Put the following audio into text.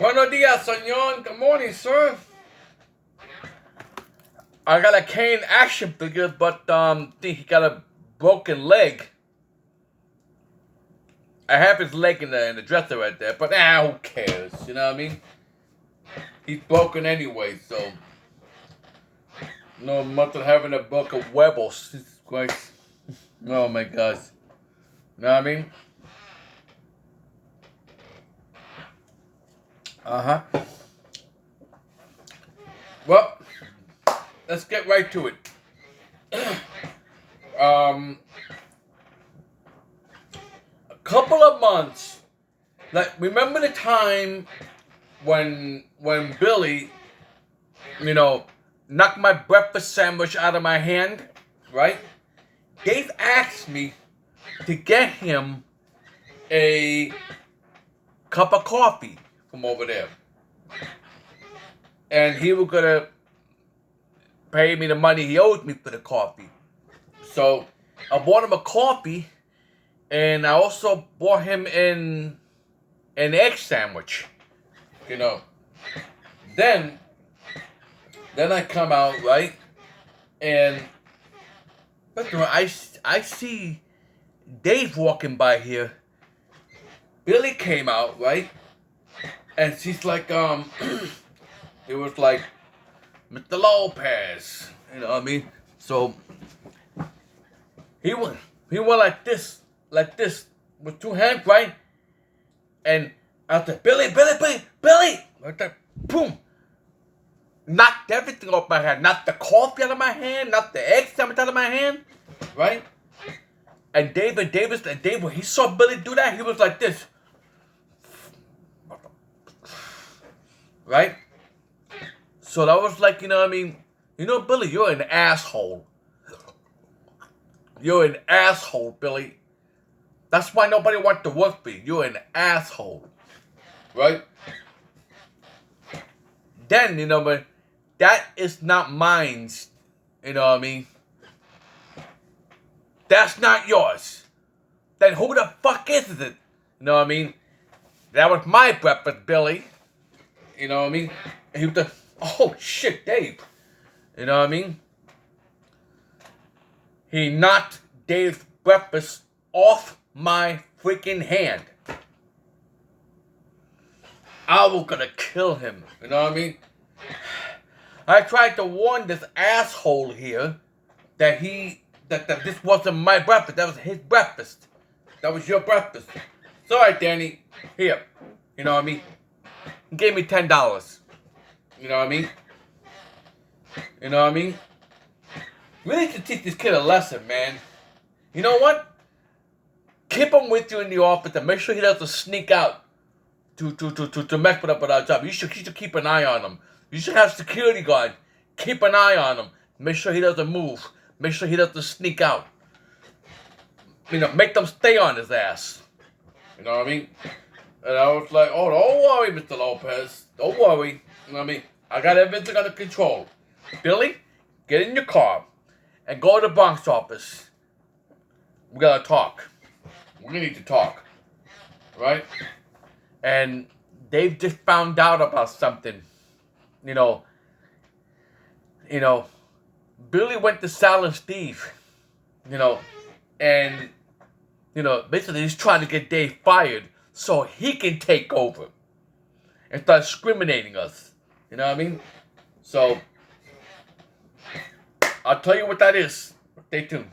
Buenos dias, senor. Good morning, sir. I got a Kane action figure, but think he got a broken leg. I have his leg in the dresser right there, but who cares? You know what I mean? He's broken anyway, so no much of having a book of webbles. Jesus Christ. Oh my gosh. You know what I mean? Uh-huh. Well, let's get right to it. A couple of months. Like, remember the time when Billy, knocked my breakfast sandwich out of my hand, right? Dave asked me to get him a cup of coffee from over there. And he was gonna pay me the money he owed me for the coffee. So I bought him a coffee, and I also bought him an egg sandwich. Then I come out, right? And I see Dave walking by here. Billy came out, right? And she's like, it was like, Mr. Lopez, you know what I mean? So he went like this, with two hands, right? And I said, Billy, right there, boom, knocked everything off my hand, knocked the coffee out of my hand, knocked the egg sandwich out of my hand, right? And Dave, when he saw Billy do that, he was like this, right? So that was like, Billy, you're an asshole. You're an asshole, Billy. That's why nobody wants to work for you. You're an asshole. Right? Then, but that is not mine. You know what I mean? That's not yours. Then who the fuck is it? You know what I mean? That was my breakfast, Billy. You know what I mean? And he was like, oh shit, Dave. You know what I mean? He knocked Dave's breakfast off my freaking hand. I was gonna kill him. You know what I mean? I tried to warn this asshole here that this wasn't my breakfast. That was his breakfast. That was your breakfast. It's alright, Danny. Here. You know what I mean? He gave me $10. You know what I mean? You know what I mean? We need to teach this kid a lesson, man. You know what? Keep him with you in the office and make sure he doesn't sneak out to mess with our job. You should keep an eye on him. You should have security guard. Keep an eye on him. Make sure he doesn't move. Make sure he doesn't sneak out. Make them stay on his ass. You know what I mean? And I was like, oh, don't worry, Mr. Lopez. Don't worry. You know what I mean? I got everything under control. Billy, get in your car and go to the Bronx office. We gotta talk. We need to talk. Right? And they've just found out about something. Billy went to Silent Steve. And basically he's trying to get Dave fired so he can take over and start discriminating us. You know what I mean? So I'll tell you what that is. Stay tuned.